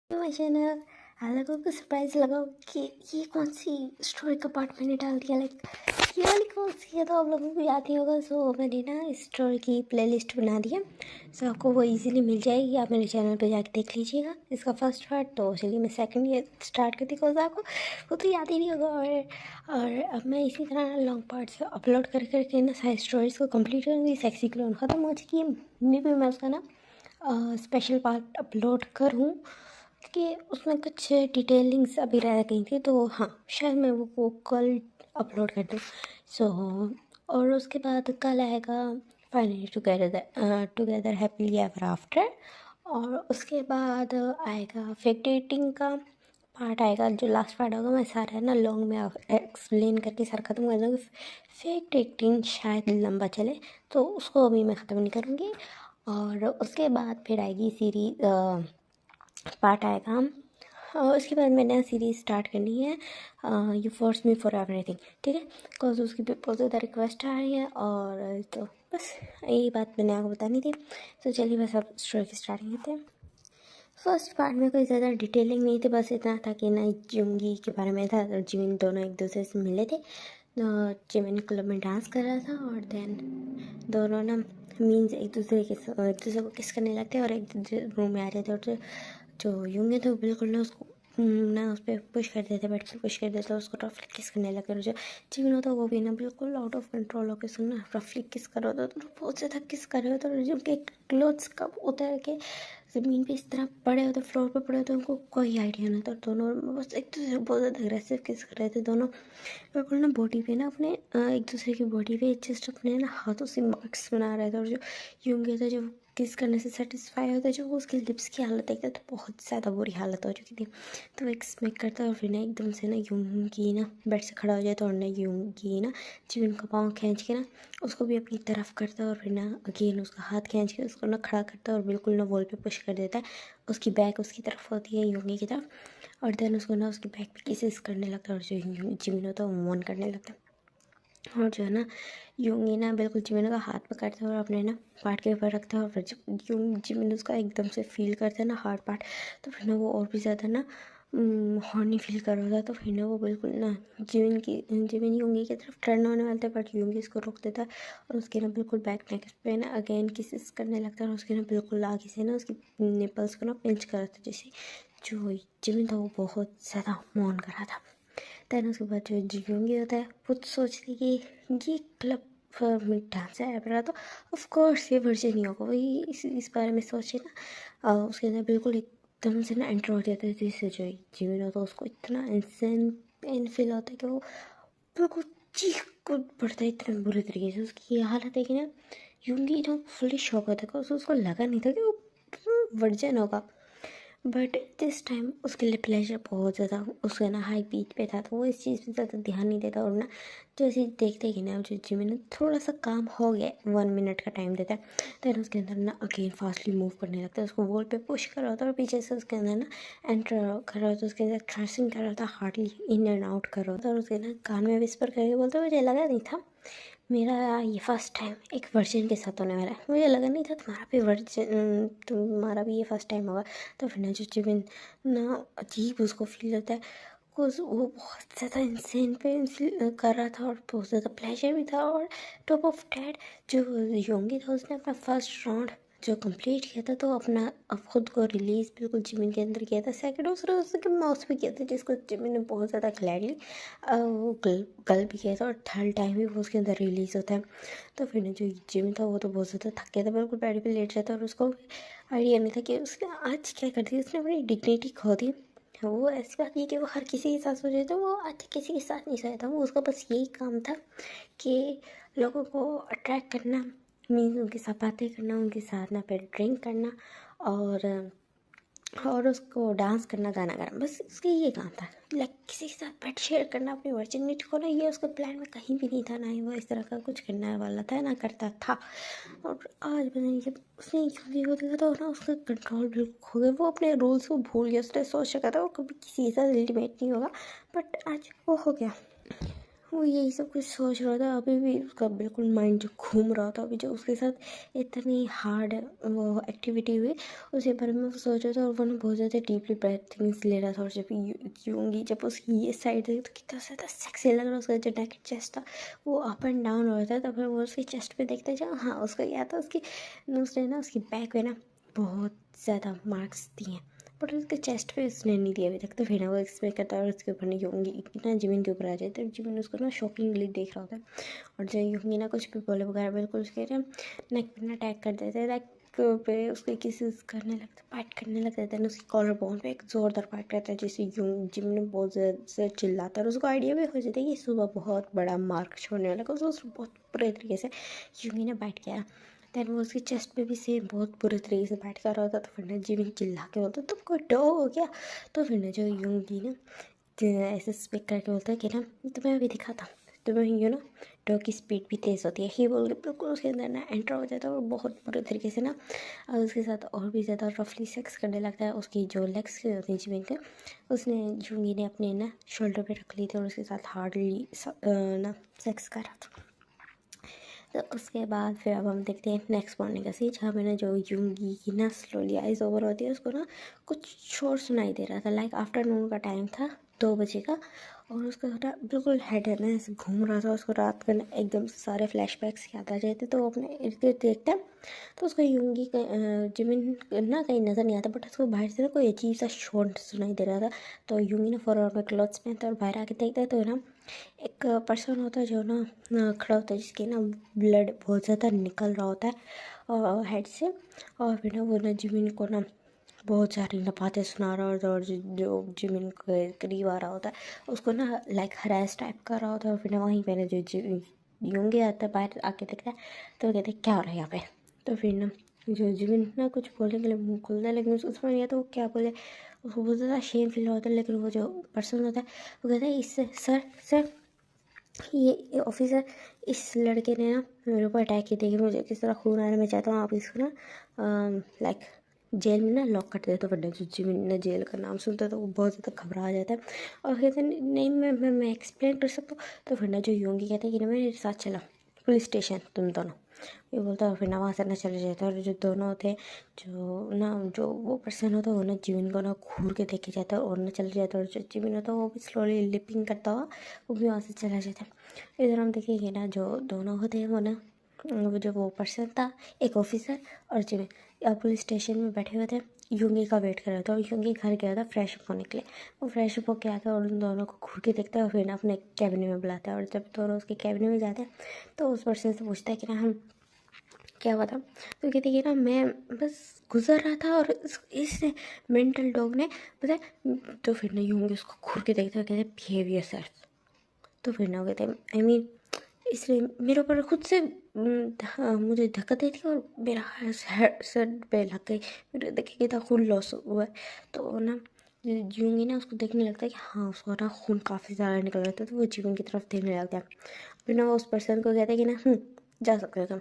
My channel. आप लोगों को सरप्राइज लगा कि ये कौन सी स्टोरी का पार्ट मैंने डाल दिया। लाइक ये वाली कौन सी है, तो आप लोगों को याद ही होगा। सो मैंने ना इस स्टोरी की प्लेलिस्ट बना दी है। सो आपको वो इजीली मिल जाएगी, आप मेरे चैनल पे जाके देख लीजिएगा इसका फर्स्ट पार्ट। तो चलिए मैं सेकंड ये स्टार्ट करती हूँ, बिकॉज आपको वो तो याद ही नहीं होगा। और अब मैं इसी तरह लॉन्ग पार्ट्स अपलोड कर करके ना सारी स्टोरीज़ को कंप्लीट करूँगी। सेक्सी क्लोन ख़त्म हो चुकी है, मे भी मैं उसका ना स्पेशल पार्ट अपलोड करूँ कि उसमें कुछ डिटेलिंग्स अभी रह गई थी। तो हाँ, शायद मैं वो कल अपलोड कर दूँ। सो और उसके बाद कल आएगा finally together happily ever after. और उसके बाद आएगा फेक डेटिंग का पार्ट आएगा, जो लास्ट पार्ट होगा। मैं सारा ना लॉन्ग में एक्सप्लेन करके सारा ख़त्म कर दूँगी। फेक डेटिंग शायद लंबा चले, तो उसको अभी मैं ख़त्म नहीं करूँगी। और उसके बाद फिर आएगी सीरीज पार्ट आएगा। और उसके बाद मैंने सीरीज़ स्टार्ट करनी है, you force me for everything, ठीक है। बिकॉज उसकी बहुत ज़्यादा रिक्वेस्ट आ रही है। और तो बस यही बात मैंने आपको बतानी थी। तो चलिए बस अब स्टोरी की स्टार्टिंग करते हैं। फर्स्ट पार्ट में कोई ज़्यादा डिटेलिंग नहीं थी, बस इतना था कि ना जुंगी के बारे में था। तो जिमिन दोनों एक दूसरे से मिले थे। जिमिन क्लब में डांस कर रहा था और देन दोनों ना मीन्स एक दूसरे को किस करने लगते और एक दूसरे रूम में आ जाते। और जो यूंगे थे वो बिल्कुल ना उसको ना उस पर पुश कर देते, बैठ कर पुश कर देते और उसको रफली किस करने लगे। और जो जिमिन होता वो भी ना बिल्कुल आउट ऑफ कंट्रोल होकर सुनना रफली किस कर रहा होता, तो बहुत ज़्यादा किस कर रहे होते। और जिनके क्लोथ्स कब उतर के ज़मीन पे इस तरह पड़े होते, फ्लोर पे पड़े होते, उनको कोई आइडिया नहीं था। और दोनों बस एक दूसरे को बहुत ज़्यादा अग्रेसिव किस कर रहे थे दोनों। बिल्कुल ना बॉडी पे ना अपने एक दूसरे की बॉडी पे जस्ट अपने ना हाथों से मार्क्स बना रहे थे। और जो यूंगे था, जो किस करने से सेटिस्फाई होता है, जो वो उसके लिप्स की हालत देखता तो बहुत ज़्यादा बुरी हालत हो चुकी थी। तो वो एक स्मेक करता और फिर ना एकदम से ना यूंगी ना बेड से खड़ा हो जाता और ना यूंगी ना जीवन का पाँव खींच के ना उसको भी अपनी तरफ करता है। और फिर ना अगेन उसका हाथ खींच के उसको ना खड़ा करता है और बिल्कुल ना वॉल पे पुश कर देता है। उसकी बैक उसकी तरफ होती है, यूंगी की तरफ। और देन उसको ना उसकी बैक पे किसेस करने लगता है और जो जिमिन होता है वो मोन करने लगता है। और जो है ना यूंगी ना बिल्कुल जिमिन का हाथ पकड़ता है और अपने ना पार्ट के ऊपर रखता है। और फिर जब जिमिन उसका एकदम से फील करता है ना हार्ड पार्ट, तो फिर ना वो और भी ज़्यादा ना हॉर्नी फील कर रहा था। तो फिर ना वो बिल्कुल ना जिमिन यूंगी की तरफ टर्न होने वाला था, बट यूंगी इसको रोक देता है और उसके ना बिल्कुल बैक नेक पे ना अगेन किसेस करने लगता है। और उसके ना बिल्कुल आगे से ना उसकी निपल्स को ना पिंच कर रहा था, जैसे जो जिमिन था वो बहुत ज़्यादा मौन कर रहा था। दैन उसके बाद जो जियोंगी होता है वो तो सोचती कि ये क्लब में डांस है रहा, तो ऑफ कोर्स ये वर्जन नहीं होगा। वही इस बारे में सोचे ना उसके अंदर बिल्कुल एकदम से ना एंटर हो जाता है। जिससे जो जीवन होता है उसको इतना इंसेंट पेन फील होता है कि वो बिल्कुल चीख कूद पड़ता है इतने बुरे तरीके से। उसकी ये हालत है कि ना यूंगी तो फुली शॉक होता है, उसको लगा नहीं था कि वो वर्जन होगा। बट दिस टाइम उसके लिए प्लेजर बहुत ज़्यादा उसका ना हाई पीच पे था, तो वो इस चीज़ पे ज़्यादा ध्यान नहीं देता। और ना जैसे देखते ही ना जो जिमिन ने थोड़ा सा काम हो गया, 1 मिनट का टाइम देता है, देन उसके अंदर ना अगेन फास्टली मूव करने लगता है। उसको वॉल पे पुश कर रहा होता है और पीछे से उसके अंदर ना एंटर कर रहा होता है, उसके अंदर थ्रस्टिंग कर रहा था, हार्डली इन एंड आउट कर रहा होता है। और उसके ना कान में विस्पर करके बोलते मुझे लगा नहीं था मेरा ये फर्स्ट टाइम एक वर्जिन के साथ होने वाला है, मुझे लगा नहीं था तुम्हारा भी ये फर्स्ट टाइम होगा। तो फिर ना जो जिमिन ना अजीब उसको फील होता है, बिकॉज वो बहुत ज़्यादा इंसेन पेन फील कर रहा था और बहुत ज़्यादा प्लेजर भी था। और टॉप ऑफ डैट जो योंगी था उसने अपना फर्स्ट राउंड जो कंप्लीट किया था, तो अपना अब खुद को रिलीज़ बिल्कुल जिमिन के अंदर किया था। सेकंड उसके माउस भी किया था, जिसको जिमिन ने बहुत ज़्यादा ग्लैडली वो गल भी किया था। और थर्ड टाइम भी वो उसके अंदर रिलीज़ होता है। तो फिर ना जो जिमिन था वो तो बहुत ज़्यादा थक गया था, बिल्कुल बेड पे लेट जाता और उसको आइडिया नहीं था कि उसने आज क्या कर दिया। उसने अपनी डिग्निटी खो दी। वो ऐसी बात नहीं कि वो हर किसी के साथ सो जाता, वो आज किसी के साथ नहीं सोया था। वो उसका बस यही काम था कि लोगों को अट्रैक्ट करना, मीन्स उनके साथ बातें करना, उनके साथ ना फिर ड्रिंक करना और उसको डांस करना, गाना गाना, बस उसका ये काम था। लाइक किसी के साथ बेड शेयर करना, अपनी वर्जिनिटी को ना, ये उसके प्लान में कहीं भी नहीं था। ना ही वो इस तरह का कुछ करने वाला था, ना करता था। और आज पता नहीं जब उसने यूंगी को देखा था ना उसका कंट्रोल बिल्कुल खो गया। वो अपने रूल्स को भूल गया। उसने सोच रखा था वो कभी किसी के साथ अल्टीमेट नहीं होगा, बट आज वो हो गया। वो यही सब कुछ सोच रहा था। अभी भी उसका बिल्कुल माइंड जो घूम रहा था। अभी जो उसके साथ इतनी हार्ड वो एक्टिविटी हुई उसके बारे में वो सोच रहा था और वो ना बहुत ज़्यादा डीपली ब्रीथिंग्स ले रहा था। और जब यूंगी जब उसकी ये साइड थी तो कितना ज़्यादा सेक्सी लग रहा, उसका जो नेक चेस्ट था वो अप एंड डाउन हो रहा था। तो फिर वो उसकी चेस्ट पे देखते जाओ, हाँ उसको याद था उसकी उसने ना उसकी बैक पे ना बहुत ज़्यादा मार्क्स दिए, बट उसके चेस्ट पे उसने नहीं दिया अभी तक। तो फिर ना वो एक्सपेक्ट करता है और उसके ऊपर नहीं होंगी इतना जिमिन के ऊपर आ जाए। तो जिमिन उसको ना शॉकिंगली देख रहा होता है और जो होंगी ना कुछ भी बोले वगैरह बिल्कुल उसके नेक पे ना अटैक कर देते हैं। नेक पे उसके किसेस करने लगता है, पाइट करने लग जाता है। उसकी कॉलर बोन पे एक ज़ोरदार पाइट करता है जिससे जिमिन बहुत ज़्यादा चिल्लाता है और उसको आइडिया भी हो जाता है कि सुबह बहुत बड़ा मार्क छोड़ने वाला है। उसको बहुत बुरे तरीके से यूंगी ने बैठ गया। दैन वो उसकी चेस्ट पे भी सेम बहुत बुरे तरीके से बैठ कर रहा था। तो फिर ना जिमिन चिल्ला के बोलता तुम कोई डो हो गया। तो फिर ना जो यूंगी ना ऐसे स्पीक करके बोलता है कि ना तुम्हें अभी दिखाता तुम्हें डॉग की स्पीड भी तेज़ होती है। ही बोल के बिल्कुल उसके अंदर ना एंटर हो जाता है और बहुत बुरे तरीके से ना उसके साथ और भी ज़्यादा रफली सेक्स करने लगता है। उसकी जो लेग्स होती हैं जिमिन के उसने यूंगी ने अपने ना शोल्डर पे रख ली थी और उसके साथ हार्डली ना सेक्स करा था। तो उसके बाद फिर अब हम देखते हैं नेक्स्ट मॉर्निंग का सीन, जहाँ पे ना जो यूंगी की ना स्लोली आइज ओवर होती है उसको ना कुछ शोर सुनाई दे रहा था। लाइक आफ्टरनून का टाइम था 2 बजे का और उसका थोड़ा बिल्कुल हेड है ना ऐसे घूम रहा था। उसको रात का ना एकदम से सारे फ्लैशबैक्स याद आ जाते तो वो अपने इर्द गिर्द देखता है तो उसको यूंगी का जिमिन ना कहीं नज़र नहीं आता, बट उसको बाहर से ना कोई अजीब सा शोर सुनाई दे रहा था। तो यूंगी ने फौरन अपने क्लॉथ्स पहनता और बाहर आके देखता है तो ना एक पर्सन होता है जो ना खड़ा होता है जिसके ना ब्लड बहुत ज़्यादा निकल रहा होता है हेड से। और फिर ना वो ना जिमिन को ना बहुत सारी ना बातें सुना रहा होता है और जो जिमिन के करीब आ रहा होता है उसको ना लाइक हरास टाइप कर रहा होता है। और फिर ना वहीं पे ना जो यूंगे आता है बाहर आके देखता है तो कहते हैं क्या हो रहा है यहाँ पे। तो फिर ना जो जिमिन ना कुछ बोलने के लिए मुँह खोलता है लेकिन उसको समझ नहीं आता वो क्या बोले। उसको बहुत ज़्यादा शेम फील होता है लेकिन वो जो पर्सन होता है वो कहता है इससे सर सर ये ऑफिसर इस लड़के ने ना मेरे ऊपर अटैक किया, देखिए मुझे किस तरह खून आ रहा है, मैं चाहता हूँ आप इसको ना लाइक जेल में ना लॉक कर दे। तो फिर जो जिमिन ने जेल का नाम सुनता है तो वो बहुत ज़्यादा घबरा जाता है और कहते हैं नहीं मैं एक्सप्लेन कर सकता हूँ। तो फिर ना जो यूंगी कहते हैं कि ना मेरे साथ चला पुलिस स्टेशन तुम दोनों, ये बोलता है। और फिर ना वहाँ से ना चले जाता है और जो दोनों थे जो वो पर्सन होता है वो ना जिमिन को ना घूर के देखे जाता है और ना चले जाता है। और जो जिमिन होता है वो भी स्लोली लिपिंग करता हुआ वो भी वहाँ से चला जाता है। इधर हम देखेंगे ना जो दोनों होते हैं वो ना वो पर्सन था एक ऑफिसर और जिमिन पुलिस स्टेशन में बैठे हुए थे, यूंगी का वेट कर रहा था। और यूंगी घर गया था फ्रेश अप होने के लिए। वो फ्रेश अप होके आता है और उन दोनों को घूर के देखता है और फिर ना अपने कैबिन में बुलाता है। और जब दोनों उसके कैबिन में जाते हैं तो उस पर्सन से पूछता है कि ना हम क्या हुआ था। तो कहते कि ना मैं बस गुजर रहा था और इस मेंटल डॉग ने पता है। तो फिर ना यूंगी उसको घूर के देखता है, कहते बिहेव योरसेल्फ। तो फिर ना वो कहते आई मीन इसलिए मेरे ऊपर खुद से मुझे धक्का दे दी और मेरा सर पे लग गई, मेरे देखे कितना खून लॉस हुआ है। तो ना यूंगी ना उसको देखने लगता है कि हाँ उसको ना खून काफ़ी ज़्यादा निकल रहा था। तो वो जीवन की तरफ देखने लगता है। फिर ना वो उस पर्सन को कहता है कि ना जा सकते हो तुम।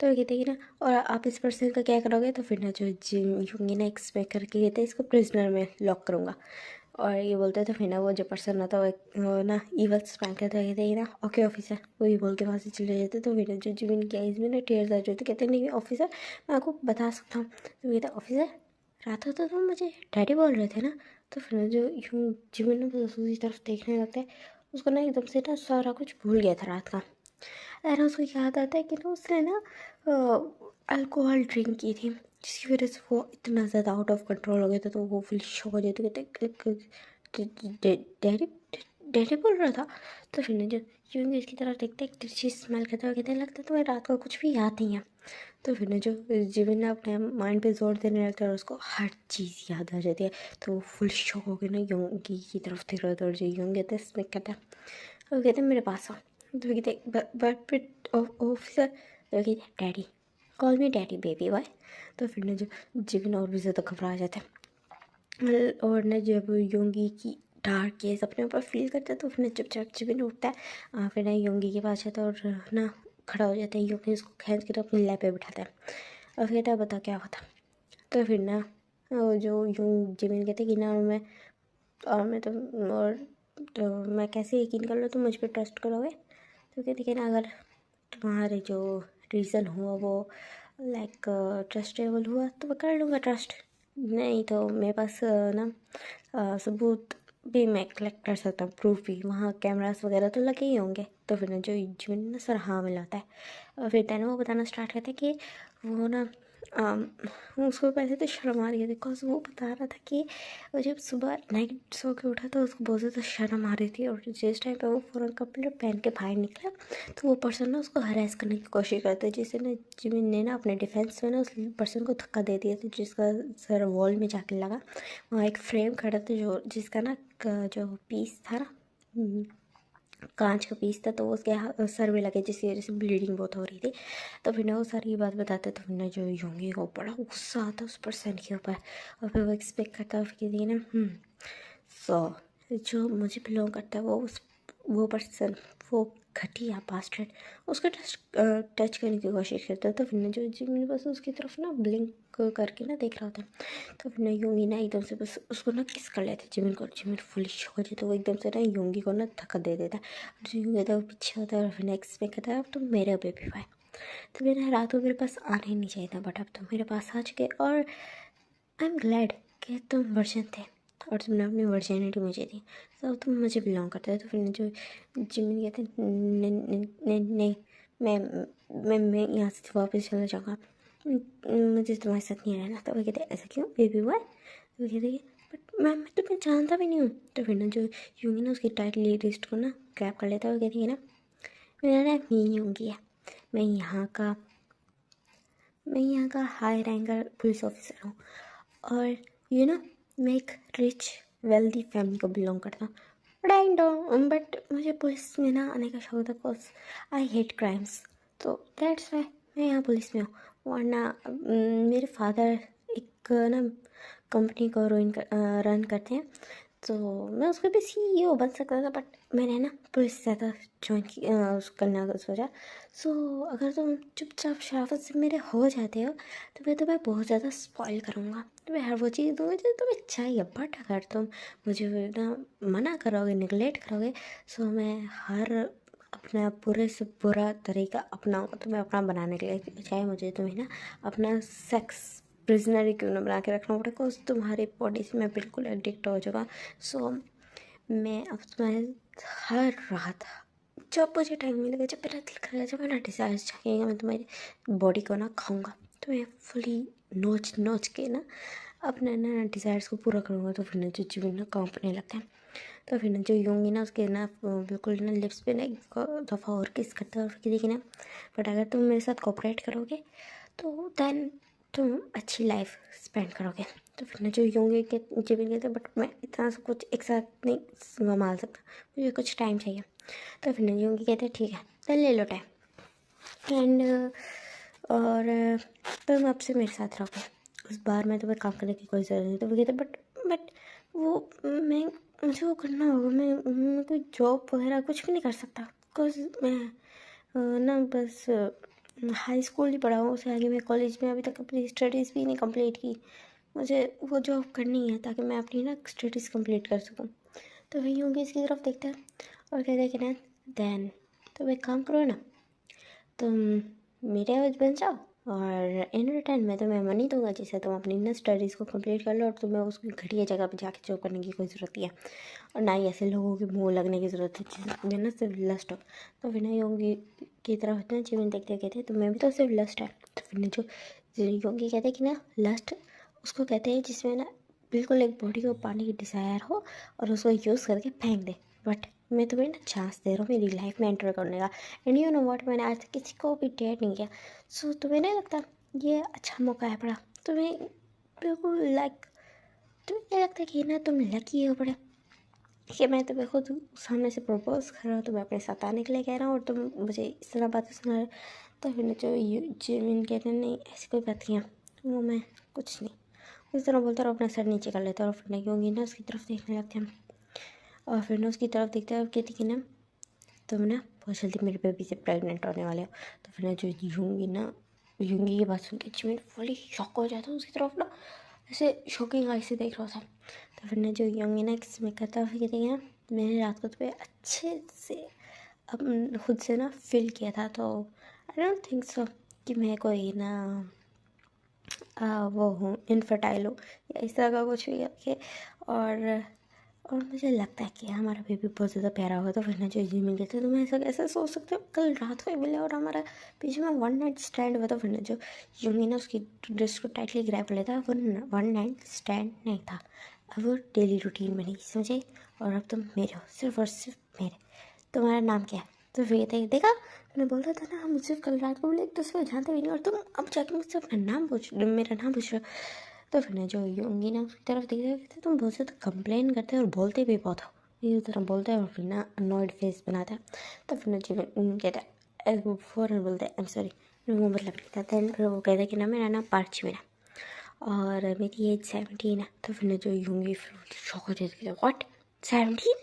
तो वो कहते हैं कि ना और आप इस पर्सन का क्या करोगे। तो फिर ना जो यूंगी ना एक्सपेक्ट करके कहते हैं इसको प्रिजनर में लॉक करूँगा। और ये बोलते थे फिर ना वो जो पर्सन होता है वो ना ईवल स्माइल करते कहते हैं ना ओके ऑफिसर, वही बोल के वहाँ से चले जाते। तो फिर जो जिमिन की आइज़ में ना टेयर्स आ जाते, कहते नहीं ऑफिसर मैं आपको बता सकता हूँ। तो कहता ऑफिसर रात होता तो मुझे डैडी बोल रहे थे ना। तो फिर ना जो यूं जिमिन ना बस उसी तरफ देखने लगता है। उसको ना एकदम से ना सारा कुछ भूल गया था रात का। और उसको याद आता है कि ना उसने ना अल्कोहल ड्रिंक की थी जिसकी वजह से वो इतना ज़्यादा आउट ऑफ कंट्रोल हो गया था। तो वो फुल शॉक हो जाते कहते डैडी डैडी बोल रहा था। तो फिर ना जो यूं इसकी तरफ देखते एक चीज़ स्मेल करता हुआ कहते लगता है तुम्हें रात को कुछ भी याद नहीं है। तो फिर ना जो जीवन ना अपने माइंड पे जोर देने लगता है और उसको हर चीज़ याद आ जाती है। तो वो फुल शॉक हो गया ना योंगी की तरफ देख रहा था और जो योंगी कहते हैं स्मेक करता है वो कहते मेरे पास आओ। तो वो कहते बट ऑफिसर। तो वो कहते डैडी कॉल मी डैडी बेबी बॉय। तो फिर ना जो जीवन और भी ज़्यादा घबरा जाता है और ना जब योंगी की डार्क केस अपने ऊपर फील करता है तो फिर ना चुपचाप जीवन उठता है। फिर ना योंगी के पास जाता है और ना खड़ा हो जाता है। योंगी उसको खींच के तो अपनी लैप पे बिठाता है और कहता है बता क्या हुआ था। तो फिर ना वो जो यूं जिमिन कहते कि ना मैं तो और तो मैं कैसे यकीन कर लो, तुम मुझ पर ट्रस्ट करोगे? तो कहती कि ना अगर तुम्हारे जो रीज़न हुआ वो लाइक ट्रस्टेबल हुआ तो मैं कर लूँगा ट्रस्ट, नहीं तो मेरे पास सबूत भी मैं कलेक्ट कर सकता हूँ, प्रूफ भी, वहाँ कैमरास वगैरह तो लगे ही होंगे। तो फिर ना जो जिमिन ना सर हाँ मिलाता है और फिर तैने वो बताना स्टार्ट करता है कि वो ना उसको पहले तो शर्म आ रही है बिकॉज वो बता रहा था कि वो जब सुबह नाइट सो के उठा तो उसको बहुत ज़्यादा शर्म आ रही थी, और जिस टाइम पे वो फ़ौरन कपड़े पहन के बाहर निकला तो वो पर्सन ना उसको हरास करने की कोशिश करता है, जिससे ना जिमिन ने ना अपने डिफेंस में ना उस पर्सन को धक्का दे दिया था, जिसका सर वॉल में जाके लगा। वहाँ एक फ्रेम खड़ा था जो जिसका ना जो पीस था ना कांच का पीस था, तो उसके सर में लगे जिसकी वजह से ब्लीडिंग बहुत हो रही थी। तो फिर ना वो सारी बात बताते तो फिर ना जो योंगी को बड़ा गुस्सा आता उस पर्सन के ऊपर, और फिर वो एक्सपेक्ट करता है फिर कहती है ना सो जो मुझे बिलोंग करता है वो पर्सन वो घटिया बास्टर्ड उसको टच करने की कोशिश करता है। तो फिर ना जो जिमिन बस उसकी तरफ ना ब्लिंक करके ना देख रहा होता है। तो फिर ना योंगी ना एकदम से बस उसको ना किस कर लेते जिमिन को, जिमिन फुली शॉक हो जाता है। तो वो एकदम से ना योंगी को ना धक्का दे देता है, और जो योंगी था वो पीछे होता है और फिर ना एक्सपेक्ट करता है अब तुम मेरे बेबी भाई, तो मेरा रात को मेरे पास आना ही नहीं चाहिए था, बट अब तुम मेरे पास आ चुके और आई एम ग्लैड कि तुम वर्जन थे और तुमने अपनी वर्जिनिटी मुझे दी, तो तुम मुझे बिलोंग करते हो। तो फिर जो जिमिन कहते हैं नहीं, मैं यहाँ से वापस चला जाऊँगा, मुझे तुम्हारे साथ नहीं रहना। तो वो कहते ऐसा क्यों बेबी बॉय? तो वो कहते बट मैम मैं तुम्हें जानता भी नहीं हूँ। तो फिर ना जो यूँगी ना उसकी टाइटली रिस्ट को ना ग्रैब कर लेता है, वो कहती है ना मेरा नाम ही यूँगी है, मैं यहाँ का हाई रैंकर पुलिस ऑफिसर हूँ, और यू नो मैं एक रिच वेल्दी फैमिली को बिलोंग करता हूँ, बट मुझे पुलिस में ना आने का शौक था बिकॉज आई हेट क्राइम्स, तो दैट्स वाई मैं यहाँ पुलिस में हूँ। वरना मेरे फादर एक ना कंपनी को रन करते हैं, तो मैं उसके भी CEO बन सकता था, बट मैंने ना पुलिस ज़्यादा ज्वाइन करने का सोचा। सो अगर तुम चुपचाप शराफत से मेरे हो जाते हो तो मैं तुम्हें बहुत ज़्यादा स्पॉइल करूँगा, तुम्हें हर वो चीज़ दूँगा जो तुम्हें चाहिए, बट अगर तुम मुझे ना मना करोगे, निगलेक्ट करोगे, सो मैं हर अपना पूरे से बुरा तरीका अपनाऊँगा तुम्हें अपना बनाने के लिए, चाहे मुझे तुम्हें ना अपना सेक्स प्रिजनर ही क्यों ना बना के रखना पड़े, बिकॉज तुम्हारी बॉडी से मैं बिल्कुल एडिक्ट हो चुका। सो मैं अब तुम्हारे हर रात जब मुझे टाइम मिलेगा, जब मेरा दिल करेगा, जब मेरा डिज़ायर चाहिएगा, मैं तुम्हारी बॉडी को ना खाऊंगा, तो मैं फुली नोच के ना अपने ना डिज़ायर्स को पूरा करूँगा। तो फिर ना जो जीवन ना कांपने लगता है, तो फिर ना जो यूँगी ना उसके ना बिल्कुल ना लिप्स पे ना एक दफ़ा और किस करता है और फिर देखिए ना बट अगर तुम मेरे साथ कोऑपरेट करोगे तो दैन तुम अच्छी लाइफ स्पेंड करोगे। तो फिर ना जो यूँगी के जीवन कहते बट मैं इतना सब कुछ एक साथ नहीं संभाल सकता, मुझे कुछ टाइम चाहिए। तो फिर ना यूँगी कहते ठीक है तो ले लो टाइम एंड और तुम अब से मेरे साथ रहोगे, उस बार में तुम्हें काम करने की कोई ज़रूरत नहीं। तो वो कहते बट वो मैं मुझे वो करना होगा, मैं कोई जॉब वगैरह कुछ भी नहीं कर सकता बिकॉज मैं ना बस हाई स्कूल ही पढ़ा हूँ, उससे आगे मैं कॉलेज में अभी तक अपनी स्टडीज़ भी नहीं कंप्लीट की, मुझे वो जॉब करनी है ताकि मैं अपनी ना स्टडीज़ कंप्लीट कर सकूँ। तो वही होंगे इसकी तरफ देखता है और कहते हैं कि ना दैन तुम एक काम करो ना, तुम मेरे एवज बन जाओ और इन रिटर्न में तुम्हें मनी दूंगा जिससे तुम अपनी ना स्टडीज़ को कंप्लीट कर लो, और तुम्हें उसकी घटिया जगह पे जाके जॉब करने की कोई ज़रूरत नहीं है और ना ही ऐसे लोगों के मुँह लगने की ज़रूरत है जिसमें ना सिर्फ लस्ट हो। तो फिर ना योगी की तरफ होते हैं जीवन देखते कहते हैं तुम्हें भी तो सिर्फ लस्ट है। तो फिर ना जो योगी कहते हैं कि ना लस्ट उसको कहते हैं जिसमें ना बिल्कुल एक बॉडी को पाने की डिज़ायर हो और उसको यूज़ करके फेंक दे, बट मैं तुम्हें ना चांस दे रहा हूँ मेरी लाइफ में एंटर करने का, एंड यू नो व्हाट मैंने आज तक किसी को भी डेट नहीं किया। सो तुम्हें नहीं लगता ये अच्छा मौका है बड़ा, तुम्हें बिल्कुल लाइक तुम्हें नहीं लगता कि ना तुम लकी हो बड़े कि मैं तुम्हें खुद सामने से प्रपोज कर रहा हूँ, तुम्हें अपने साथ आने के लिए कह रहा हूँ और तुम मुझे इस तरह बातें सुना रहे हो। तो फिर जो जिमिन कहते हैं नहीं ऐसी कोई बात नहीं है, वो मैं कुछ नहीं उस तरह बोलता और अपना सर नीचे कर लेता और फिर ना यूँगी ना उसकी तरफ देखने लगते हैं और फिर ना उसकी तरफ देखते हैं और कहती कि ना तुम ना बहुत जल्दी मेरे बेबी से प्रेग्नेंट होने वाले हो। तो फिर ना जो यूँगी की बात सुन के जिमिन फुली शॉक हो जाता है, उसकी तरफ ना ऐसे शॉकिंग आई से देख रहा था। तो फिर ना जो यूँगी ना एक्सपेक्ट करता है फिर कहती है मैंने रात को तुम्हें अच्छे से अब खुद से ना फील किया था, तो आई डोंट थिंक सो कि मैं कोई ना वो हूँ, इनफर्टाइल हूँ या इस तरह का कुछ भी है। और मुझे लगता है कि हमारा बेबी बहुत ज़्यादा प्यारा होगा, तो फिर ना जो जिमिन कहते तो मैं ऐसा कैसे सोच सकते हो, कल रात को ही मिले और हमारा बीच में वन नाइट स्टैंड हुआ। तो फिर ना जो यूमी ना उसकी ड्रेस को टाइटली ग्रैब कर लेता, वो वन नाइट स्टैंड नहीं था, अब वो डेली रूटीन बनी, समझे। और अब तुम मेरे हो, सिर्फ और सिर्फ मेरे। तुम्हारा नाम क्या है? तो फिर कहते देखा मैंने बोला था ना, हम मुझसे कल रात को बोले एक दूसरे को जानते भी नहीं, और तुम अब जाके मुझसे अपना नाम पूछ, मेरा नाम पूछ रहे हो। तो फिर ना जो यूंगी ना उसकी तरफ देखते कहते तुम बहुत ज़्यादा कंप्लेन करते हो और बोलते भी बहुत हो, ये तरह बोलते हैं और फिर ना अनॉयड फेस बनाता है। तो फिर ना जीवन कहता है, फ़ौरन बोलते हैं आई एम सॉरी, वो मतलब नहीं था। दैन फिर वो कहता है कि ना मेरा नाम पार्ची मेरा और मेरी एज 17 है। तो फिर ना जो यूंगी फिर शौक हो जाती है, व्हाट 17?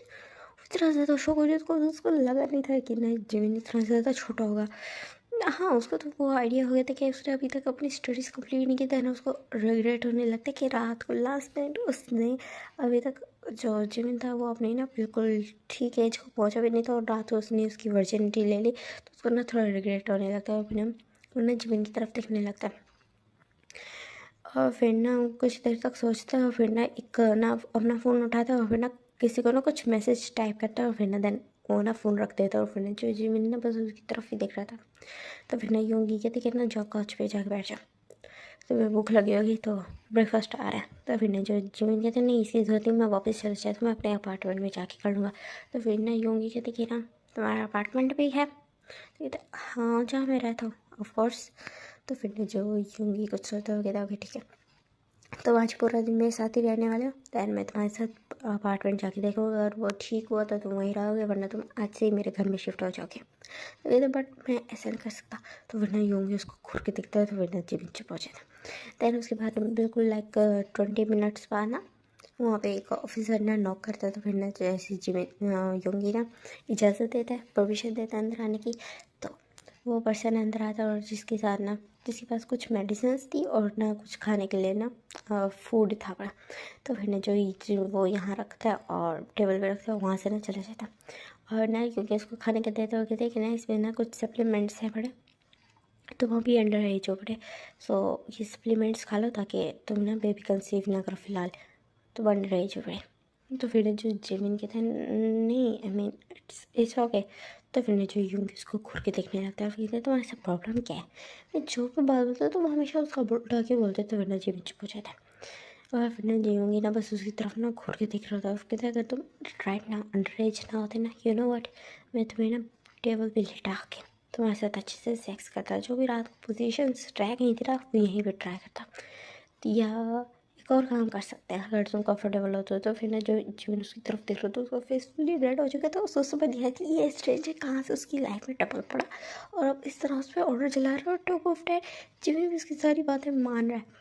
इतना ज़्यादा शौक हो जाता, उसको लगा नहीं था कि नहीं जिमिन इतना ज़्यादा छोटा होगा। हाँ, उसको तो वो आइडिया हो गया था कि उसने अभी तक अपनी स्टडीज़ कंप्लीट नहीं की था ना, उसको रिग्रेट होने लगता है कि रात को लास्ट नाइट उसने अभी तक जो जिमिन था वो अपनी ना बिल्कुल ठीक एज को पहुंचा भी नहीं था, और रात को उसने उसकी वर्जिनिटी ले ली, तो उसको ना थोड़ा रिग्रेट होने लगता है और फिर वो ना जिमिन की तरफ देखने लगता है। और फिर ना कुछ देर तक सोचता है और फिर ना एक ना अपना फ़ोन उठाता है और फिर ना किसी को ना कुछ मैसेज टाइप करता है और फिर ना देन वो ना फ़ोन रख देता है। और फिर ना जो जिमिन ना बस उसकी तरफ ही देख रहा था। तो फिर ना यूंगी कहती कि ना जाओ काउच पे जाके बैठ जाओ, तो मैं भूख लगी होगी तो ब्रेकफास्ट आ रहा है। तो फिर ना जो जिमिन कहते नहीं इसकी ज़रूरत नहीं, मैं वापस चले जाता हूँ, मैं अपने अपार्टमेंट में जाके कर लूँगा। तो फिर ना यूंगी कहती कि ना तुम्हारा अपार्टमेंट भी है? तो कहते हाँ जहाँ मैं रहता हूँ ऑफकोर्स। तो फिर ना जो यूंगी कुछ सोचता हो कहता ओके ठीक है, तो आज पूरा दिन मेरे साथ ही रहने वाले हो, दैन मैं तुम्हारे साथ अपार्टमेंट जाके देखूँगा, अगर वो ठीक हुआ तो तुम वहीं रहोगे, वरना तुम आज से ही मेरे घर में शिफ्ट हो जाओगे। तो कहते बट मैं ऐसा नहीं कर सकता। तो वरना यूंगी उसको घूर के दिखता है, तो वरना जिमिन चुप हो जाता है। दैन उसके बाद बिल्कुल लाइक 20 मिनट्स बाद ना वहाँ पे एक ऑफिसर ना नॉक करता है। तो फिर ना जैसे जिमिन यूंगी ना इजाज़त देता है, परमिशन देता है अंदर आने की। तो वो पर्सन अंदर आता है और जिसके साथ ना जिसके पास कुछ मेडिसिन्स थी और ना कुछ खाने के लिए ना फूड था पड़ा। तो फिर ना जो वो यहाँ रखता है और टेबल पे रखता है, वहाँ से ना चला जाता है। और ना क्योंकि उसको खाने के देते हो कहते हैं कि ना इसमें ना कुछ सप्लीमेंट्स हैं पड़े, तो वो भी अंडर एज हो पड़े, सो ये सप्लीमेंट्स खा लो ताकि तुम ना बेबी कंसीव ना करो फिलहाल, तो अंडर एज हो पड़े। तो फिर जो जिमिन कहते हैं नहीं आई मीन इट्स ओके। तो फिर जो यूंगी उसको घूर के देखने लगता है, फिर कहते तुम्हारा ऐसा प्रॉब्लम क्या है, मैं जो भी बात बोलता हूँ तुम हमेशा उसका उठा के बोलते। तो फिर जिमिन चुप हो जाता है और फिर यूंगी ना बस उसकी तरफ ना घूर के देख रहा था। फिर कहते अगर तुम राइट ना अंडर एज ना होते ना, यू नो वट, मैं तुम्हें ना टेबल पे लिटा के तुम्हारे साथ अच्छे से सेक्स करता, जो भी रात को पोजीशन ट्राई कहीं थी रात यहीं पर ट्राई करता। या एक और काम कर सकते हैं, अगर तुम कंफर्टेबल होते हो। तो फिर ना जो जिमिन उसकी तरफ देख रहा था उसका फेस फुली रेड हो चुका था। उसको समझ दिया कि ये स्ट्रेंज है कहाँ से उसकी लाइफ में टपक पड़ा, और अब इस तरह उस पर ऑर्डर चला रहा है और टॉप ऑफ डेट जिमिन भी उसकी सारी बातें मान रहा है।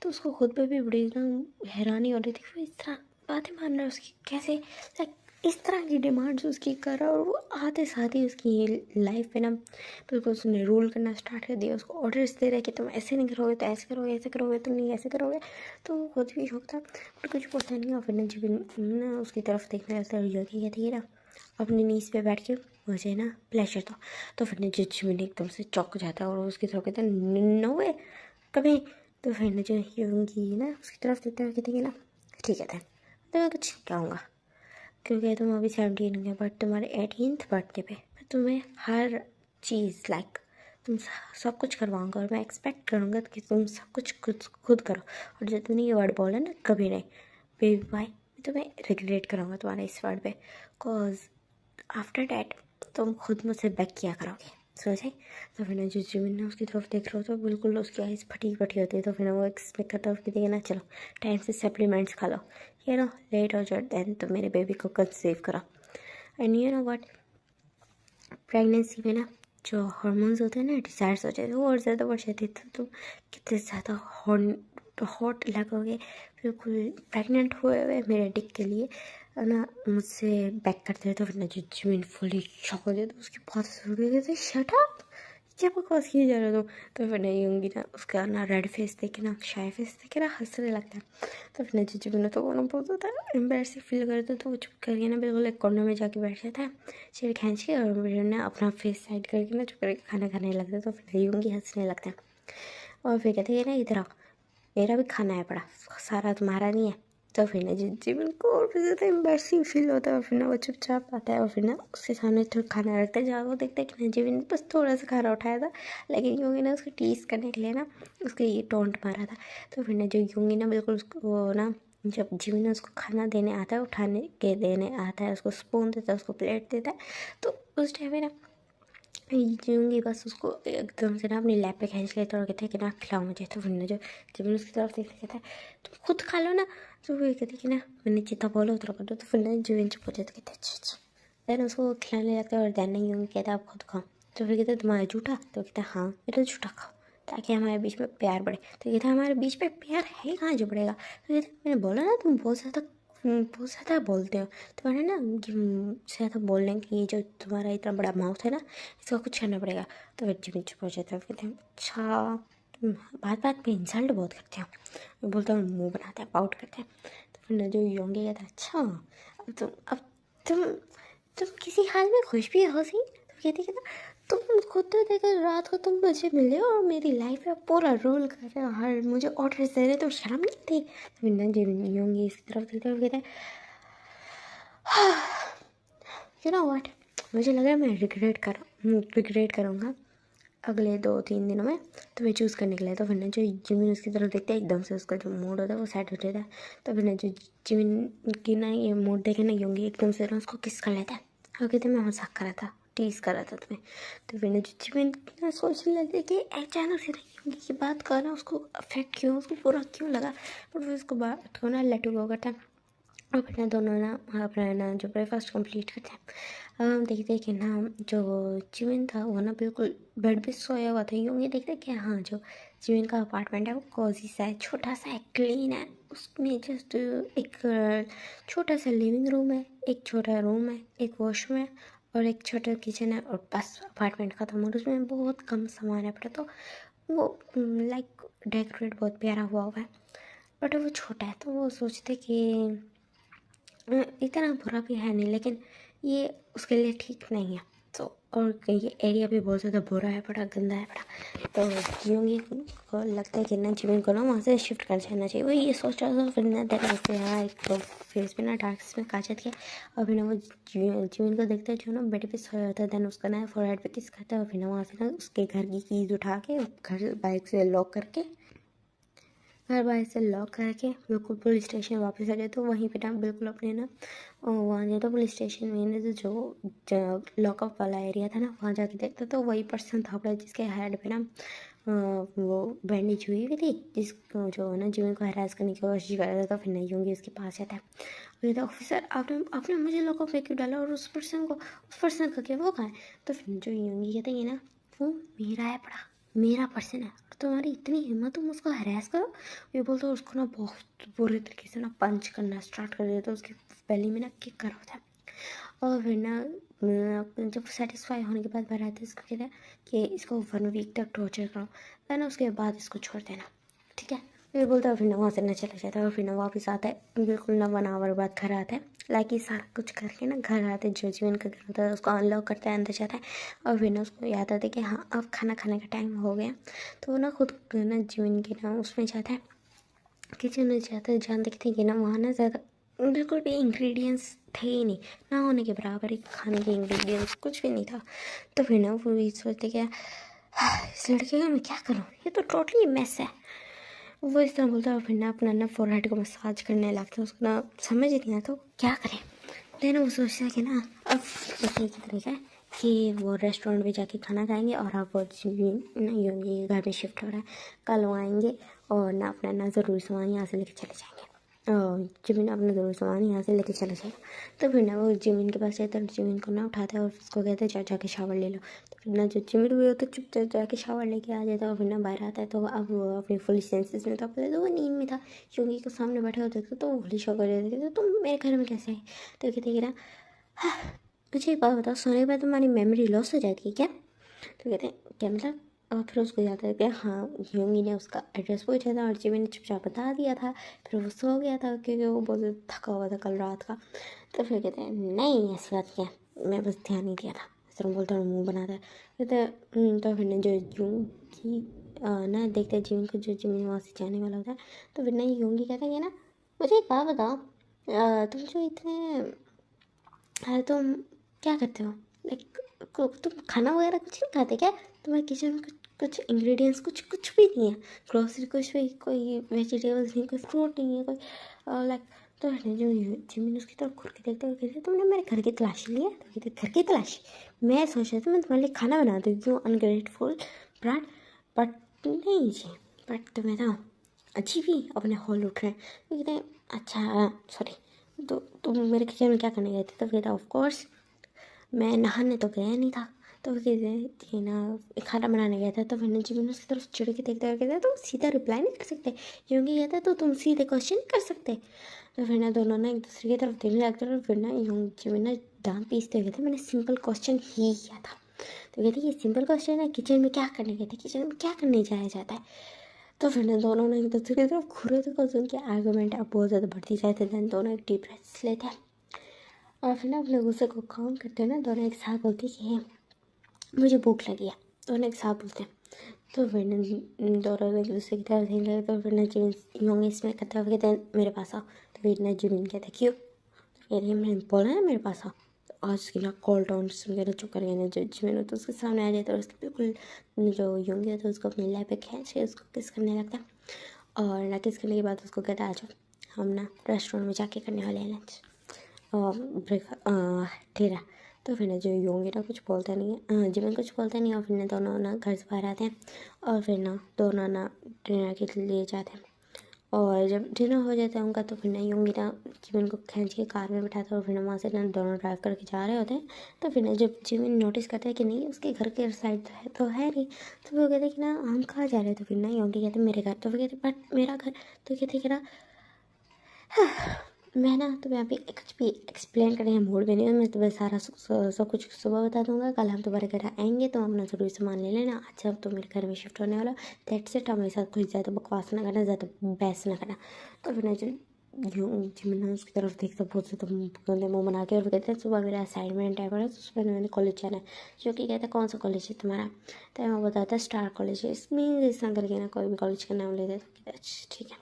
तो उसको खुद पे भी बड़ी ना हैरानी हो रही थी कि वो इस तरह बातें मान रहा है, उसकी कैसे लाइक इस तरह की डिमांड्स उसकी कर रहा है, और वो आते साथ ही उसकी लाइफ पे ना बिल्कुल उसने रूल करना स्टार्ट कर दिया। उसको ऑर्डर्स दे रहा है कि तुम ऐसे नहीं करोगे तो ऐसे करोगे, ऐसे करोगे तुम नहीं ऐसे करोगे। तो वो खुद भी शौक था पर कुछ पता नहीं। और फिर ना जब ना उसकी तरफ देखने लगता है योगी कहती है ना अपनी नीज पे बैठ के मुझे ना प्लेजर दो। तो फिर ना जिमिन एकदम से चौंक जाता है और उसकी तरफ कहता है नो वे कभी। तो फिर ना जो योगी ना उसकी तरफ देखते हुए कहती है ना ठीक है तो मैं कुछ कहूँगा, क्योंकि तुम अभी 17 हो, बट तुम्हारे 18th बर्थडे पे मैं तुम्हें हर चीज़ लाइक तुम सब कुछ करवाऊँगा, और मैं एक्सपेक्ट करूँगा कि तुम सब कुछ खुद करो। और जब तुमने ये वर्ड बोला ना कभी नहीं बेबी बाय, मैं तुम्हें रिग्रेट करूँगा तुम्हारे इस वर्ड पे, कॉज आफ्टर डैट तुम खुद मुझसे बैक किया करोगे, समझे। तो फिर जो जिमिन ने उसकी तरफ देख रहा हो तो बिल्कुल उसकी आइज़ फटी फटी होती है। तो फिर वो एक्सपेक्ट करता है उसकी देखिए ना चलो टाइम से सप्लीमेंट्स खा लो, यू नो लेट हो जाओ दैन तो मेरे बेबी को कंसीव करो। And you know what, pregnancy में ना जो हार्मोन्स होते हैं ना डिज़ायर्स हो जाते हैं वो और ज़्यादा बढ़ जाती है। तो तुम कितने ज़्यादा हॉट लगोगे बिल्कुल प्रेग्नेंट हुए हुए मेरे डिक के लिए ना मुझसे बैक करते हैं। तो फिर ना जो जिमिन फुली शॉक हो जाए तो उसकी बात सुन के कहते शट अप, क्या बकवास किए जा रहे हो? तो फिर नहीं होंगी ना, उसका ना रेड फेस देखे ना, शाय फेस देखे ना, हंसने लगता है। तो फिर ना जीजू ने तो वो ना बहुत होता है एम्बेरसिंग फील करते, तो वो चुप करके ना बिल्कुल एक कॉर्नर में जाके बैठ जाता है, चेयर खींच के, और फिर ना अपना फेस साइड करके ना चुप करके खाना खाने लगता है। तो फिर नहीं होंगी हंसने लगता है, और फिर कहते हैं ना इधर आओ, मेरा भी खाना है पड़ा, सारा तुम्हारा नहीं है। तो फिर ना जीवन को और भी ज़्यादा एम्बैरसिंग फील होता है, और फिर ना वो चुपचाप आता है, और फिर ना उसके सामने थोड़ा खाना रखता है, जहाँ वो देखता है कि ना जीवन ने बस थोड़ा सा खाना उठाया था, लेकिन यूंगी ना उसको टीस करने के लिए ना उसको ये टोंट मारा था। तो फिर ना जो यूंगी ना बिल्कुल उसको वो ना, जब जीवन उसको खाना देने आता है, उठाने के देने आता है, उसको स्पून देता है, उसको प्लेट देता है, तो उस टाइम में ना जीऊँगी बस उसको एकदम से ना अपनी लैप पे खींच लेता है और कहते हैं कि ना खिलाओ मुझे। तो फिर ना जो जब मैं उसकी तरफ देखते कहता है तुम खुद खा लो ना। तो वो कहती कि ना मैंने जितना बोला उतना कर दो। तो फिर ना जीवन चुप हो जाता, कहते अच्छा अच्छा। देन उसको खिलाने लगता है, और देन नहीं यूँ कहता आप खुद खाओ। तो फिर कहते तुम्हारा झूठा? तो कहता हाँ मेरा झूठा खाओ ताकि हमारे बीच में प्यार बढ़े। तो कहता हमारे बीच में प्यार है कहाँ जो बढ़ेगा। तो कहते मैंने बोला ना तुम बहुत ज़्यादा बोलते हो, तुम्हारे ना ज़्यादा बोलने की ये जो तुम्हारा इतना बड़ा माउथ है ना, इसका कुछ करना पड़ेगा। तो फिर जिमी चुप हो जाता है, कहते हैं अच्छा तुम बात बात पे इंसल्ट बहुत करते हो। मैं बोलता हूँ मुँह बनाते हैं, पाउट करते हैं। तो फिर ना जो योंगे कहता है अच्छा अब तुम किसी हाल में खुश भी हो सी। तो कहती कि ना तुम खुद तो देखो रात को तुम मुझे मिले और मेरी लाइफ में पूरा रूल कर रहे हो, हर मुझे ऑर्डर्स दे रहे, तो शर्म नहीं आती। तो फिर ना जो योंगी इसकी तरफ देखते हुए कहता है यू नो व्हाट, मुझे लग रहा है मैं रिग्रेट करूँगा अगले 2-3 दिनों में, तो मैं चूज़ करने के लिए। तो फिर ना जो जिमिन उसकी तरफ देखते हैं, एकदम से उसका जो मूड होता है वो सेट हो जाता है। तो फिर ना जो जिमिन की ना ये मूड देखे ना योंगी एकदम से ना उसको किस कर लेता है, और कहते हैं मैं मजाक कर रहा था, टीज कर रहा था तुम्हें। तो फिर ना जो जिमिन ना सोचने लगती है कि अचानक से योंगी की बात करना उसको अफेक्ट क्यों, उसको बुरा क्यों लगा, बट फिर उसको बात को ना लेट गो करता है। और फिर ना दोनों ना अपना ना जो ब्रेकफास्ट कंप्लीट करते हैं। अब हम देखते हैं कि ना जो जिमिन था वो ना बिल्कुल बेड पे सोया हुआ था। यूँ ही देखते हैं कि हाँ जो जिमिन का अपार्टमेंट है वो कोजी सा है, छोटा सा है, क्लीन है। उसमें जस्ट एक छोटा सा लिविंग रूम है, एक छोटा रूम है, एक वॉशरूम है और एक छोटा किचन है, और बस अपार्टमेंट खत्म। और उसमें बहुत कम सामान है पड़ा, तो वो लाइक डेकोरेट बहुत प्यारा हुआ है, बट वो छोटा है। तो वो सोचते कि इतना बुरा भी है नहीं, लेकिन ये उसके लिए ठीक नहीं है। तो और ये एरिया भी बहुत ज़्यादा बुरा है, बड़ा गंदा है बड़ा। तो जियोंगी को लगता है कि ना जीवन को ना वहाँ से शिफ्ट कर जाना चाहिए। वो ये सोच रहा था, फिर ना देखा उससे यहाँ एक तो फेस पे ना डार्क में काजल किया, और फिर ना वो जीवन को देखते हैं जो ना बेड पे सोया होता है। देन उसका ना फोरहेड पे किस करता है, और फिर ना वहाँ से ना उसके घर की कीज उठा के घर बाइक से लॉक करके घर बाहर से लॉक करके बिल्कुल पुलिस स्टेशन वापस आ गए। तो वहीं पे ना बिल्कुल अपने ना वहाँ जो तो पुलिस स्टेशन में ना जो लॉकअप वाला एरिया था ना, वहाँ जाके देखता तो वही पर्सन था अपना जिसके हेड पे ना वो बैंडेज हुई हुई थी, जिसको जो ना जीवन को हरास करने की कोशिश कर रहा था। तो फिर नहीं होंगी उसके पास जाता है, कहता ऑफिसर आपने मुझे लॉकअप में क्यों डाला, और उस पर्सन का क्या वो कहाँ है। तो फिर जो योंगी कहते हैं ना वो मेरा है पड़ा, मेरा पर्सन है, और तुम्हारी इतनी हिम्मत तुम उसको हरास करो। ये बोलते हो उसको ना बहुत बुरे तरीके से ना पंच करना स्टार्ट कर देता है, उसकी पहली में ना किक कर होता है। और फिर ना जब सेटिस्फाई होने के बाद बाहर आते हैं, इसको कहते हैं कि इसको 1 वीक तक टॉर्चर करो, है ना, उसके बाद इसको छोड़ देना, ठीक है। फिर बोलता है, फिर ना वहाँ से ना चला जाता है, और फिर ना वापस आता है बिल्कुल ना 1 आवर बाद घर आता है। लाइक ये सारा कुछ करके ना घर आते हैं, जो जीवन का घर होता है उसको अनलॉक करता है, अंदर जाता है, और फिर ना उसको याद आता है कि हाँ अब खाना खाने का टाइम हो गया। तो वो ना खुद ना जीवन के ना उसमें जाता है, किचन में जाता है, जान देखते हैं कि ना वहाँ ना ज़्यादा बिल्कुल भी इंग्रेडिएंट्स थे ही नहीं, ना होने के बराबर ही खाने के इंग्रेडिएंट्स कुछ भी नहीं था। तो फिर ना वो भी सोचते क्या इस लड़के का मैं क्या करूँ, ये तो टोटली मेस है। वो इस तरह बोलता है, और फिर ना अपना ना फोरहेड को मसाज करने लगता है। उसको ना समझ नहीं आता वो क्या करें। लेकिन वो सोचता है कि ना अब बस एक ही तरीका है कि वो रेस्टोरेंट में जाके खाना खाएंगे, और अब वो ये घर में शिफ्ट हो रहा है, कल वो आएंगे और ना अपना ना ज़रूरी सामान यहाँ से लेके चले जाएंगे। जिमिन अपना ज़रूरी सामान यहाँ से लेके चले जाएगा। तो फिर ना वो जिमिन के पास जाता है, जिमिन को ना उठाता है और उसको कहते हैं जाके शावर ले लो। तो फिर ना जो जिमिन भी होता है चुपचाप जाके शावर लेके आ जाता है, और फिर ना बाहर आता है। तो अब वो अपनी फुल सेंसेस में था, पहले तो वो नींद में था, योगी के सामने बैठा होता था। तो वो होली शॉक हो जाती, तो तुम मेरे घर में कैसे आए। तो कहते कि ना मुझे एक बात बताओ, सोने के बाद तुम्हारी मेमोरी लॉस हो जाती है क्या। तो कहते हैं क्या मतलब। और फिर उसको याद है कि हाँ योंगी ने उसका एड्रेस पूछा था और जिमी ने चुपचाप बता दिया था। फिर वो सो गया था क्योंकि वो बहुत थका हुआ था कल रात का। तो फिर कहते हैं नहीं ऐसी बात क्या है, मैं बस ध्यान नहीं दिया था, इस तरह बोलता हूँ मुँह बनाता है। कहते हैं तो फिर ने जो योंगी ना देखते हैं जिमी को, जो जिमी वहाँ से जाने वाला होता है। तो फिर ना योंगी कहते हैं कि ना मुझे एक बात बताओ, तुम जो इतने अरे तुम क्या करते हो, लाइक तुम खाना वगैरह कुछ नहीं खाते क्या? तुम्हारे किचन में कुछ इंग्रेडिएंट्स कुछ भी नहीं है, ग्रोसरी कुछ भी, कोई वेजिटेबल्स नहीं, कोई फ्रूट नहीं है, कोई लाइक। तो जो जिमिन उसकी तरफ घूर के देखते हुए कहते तुमने मेरे घर की तलाशी लिया? तो कहते घर की तलाशी? मैं सोच रही थी मैं तुम्हारे लिए खाना बना दूँ, क्यों अनग्रेटफुल ब्राड। बट नहीं जी, बट तुम्हें ना अजीब ही अपने हॉल उठ रहे हैं। तो कहते हैं अच्छा सॉरी, तो तुम मेरे किचन में क्या करने गए थे? तो कहता ऑफ कोर्स मैं नहाने तो गया नहीं था, तो फिर कहते ना खाना बनाने गया था। तो फिर जिमिन उसकी तरफ चिड़ के देखते हुए कहते तुम सीधा रिप्लाई नहीं कर सकते, योंगी कहता तो तुम सीधे क्वेश्चन नहीं कर सकते। तो फिर ना दोनों ना एक दूसरे की तरफ देखने लगते और फिर ना जिमिन ना दांत पीसते हुए कहते मैंने सिंपल क्वेश्चन ही किया था। तो कहते ये सिंपल क्वेश्चन है, किचन में क्या करने गए थे, किचन में क्या करने जाया जाता है? तो फिर ना दोनों ने एक दूसरे की तरफ घूरे थे क्योंकि उनकी आर्गूमेंट अब बहुत ज़्यादा बढ़ती जाती है। दोनों एक डीप ब्रेथ्स लेते हैं और फिर ना अपने गुस्से को काम करते हैं ना, दोनों एक साथ बोलते हैं कि मुझे भूख लगी है। दोनों एक साथ बोलते हैं। तो फिर ना दोनों एक दूसरे की तरफ देखने लगे। तो फिर ना जिमिन योंग इसमें करते हुए कहते हैं मेरे पास आओ। तो फिर ना जिमिन कहते हैं क्यों? तो कह रही है मैंने बोला है मेरे पास आओ। तो आज की ना कॉल डाउन सुन के ना चुप कर गए ना जो जिमिन तो उसके सामने आ जाता है और उसके बिल्कुल जो योंग है तो उसको अपनी लैब पे खींच के उसको किस करने लगता है। और ना किस करने के बाद उसको कहता है आ जाओ हम ना रेस्टोरेंट में जाके करने वाले हैं लंच ठीक है। तो फिर ना जो योंगी ना कुछ बोलता नहीं है, जिमिन कुछ बोलता नहीं, और फिर ना दोनों ना घर से बाहर आते हैं और फिर ना दोनों ना डिनर के लिए जाते हैं। और जब डिनर हो जाता है उनका तो फिर ना योंगी ना जिमिन को खींच के कार में बिठाता है और फिर ना वहाँ से ना दोनों ड्राइव करके जा रहे होते हैं। तो फिर ना जब जिमिन नोटिस करता है कि नहीं उसके घर के साइड तो है नहीं, तो वो कहते हैं कि ना हम कहाँ जा रहे हैं? तो फिर ना योंगी कहते हैं मेरे घर। तो फिर कहते बट मेरा घर। तो कहते कि ना मैं ना तुम्हें अभी कुछ भी एक्सप्लेन करने का मूड में नहीं हूँ, मैं तुम्हें सारा सब कुछ सुबह बता दूंगा। कल हम तुम्हारे घर आएंगे तो अपना ज़रूरी सामान ले लेना। अच्छा अब तो मेरे घर में शिफ्ट होने वाला, दैट्स इट। हमारे साथ कुछ ज़्यादा बकवास ना करना, ज़्यादा बहस ना करना। तो फिर ना जो जिमिन उसकी तरफ देखता बहुत ज़्यादा गंदे मुँह बना के और कहते हैं सुबह मेरा असाइनमेंट है बड़ा, तो सुबह मैंने कॉलेज जाना है। जो कि कहता है कौन सा कॉलेज है तुम्हारा? तो मैं बताता है स्टार कॉलेज है। इसमें इस तरह करके ना कोई भी कॉलेज का नाम लेते तो कहते अच्छा ठीक है,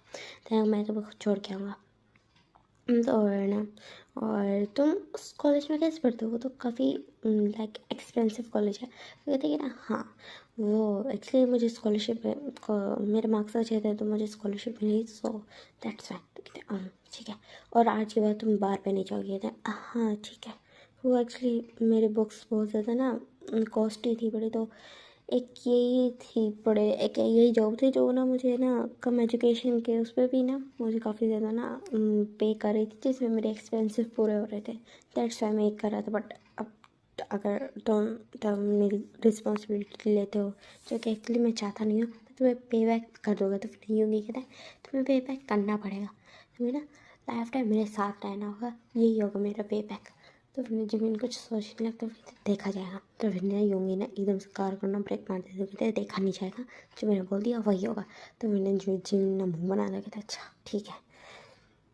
तो मैं तुम्हें खुद छोड़ के आऊँगा। और ना और तुम उस कॉलेज में कैसे पढ़ते हो? वो तो काफ़ी लाइक एक्सपेंसिव कॉलेज है। तो कहते हैं कि ना हाँ वो एक्चुअली मुझे स्कॉलरशिप मेरे मार्क्स अच्छे थे तो मुझे स्कॉलरशिप मिली, सो दैट्स वाई। तो कहते हैं ठीक है, और आज के बाद तुम बार पे नहीं जाओगे? कहते हैं हाँ ठीक है। वो एक्चुअली मेरे बुक्स बहुत ज़्यादा ना कॉस्टली थी बड़ी, तो एक यही थी बड़े एक यही जॉब थी जो ना मुझे ना कम एजुकेशन के उस पर भी ना मुझे काफ़ी ज़्यादा ना पे कर रही थी, जिसमें मेरे एक्सपेंसिव पूरे हो रहे थे। दैट्स वाई मैं एक कर रहा था। बट अब अगर तुम मेरी रिस्पॉन्सिबिलिटी लेते हो जो कि एक्चुअली मैं चाहता नहीं हूँ, तो तुम्हें पे बैक कर दोगे। तो फिर यूँ नहीं कहता है तुम्हें पे बैक करना पड़ेगा, तुम्हें ना लाइफ टाइम मेरे साथ रहना होगा, यही होगा मेरा पे बैक। तो फिर जिमिन कुछ सोचने लगता है फिर देखा जाएगा। तो फिर ना योंगी ना एकदम से कार को ना ब्रेक मार देते कहते देखा नहीं जाएगा, जो मैंने बोल दिया वही होगा। तो फिर जो जिमिन ना मुँह बना था कहते अच्छा ठीक है।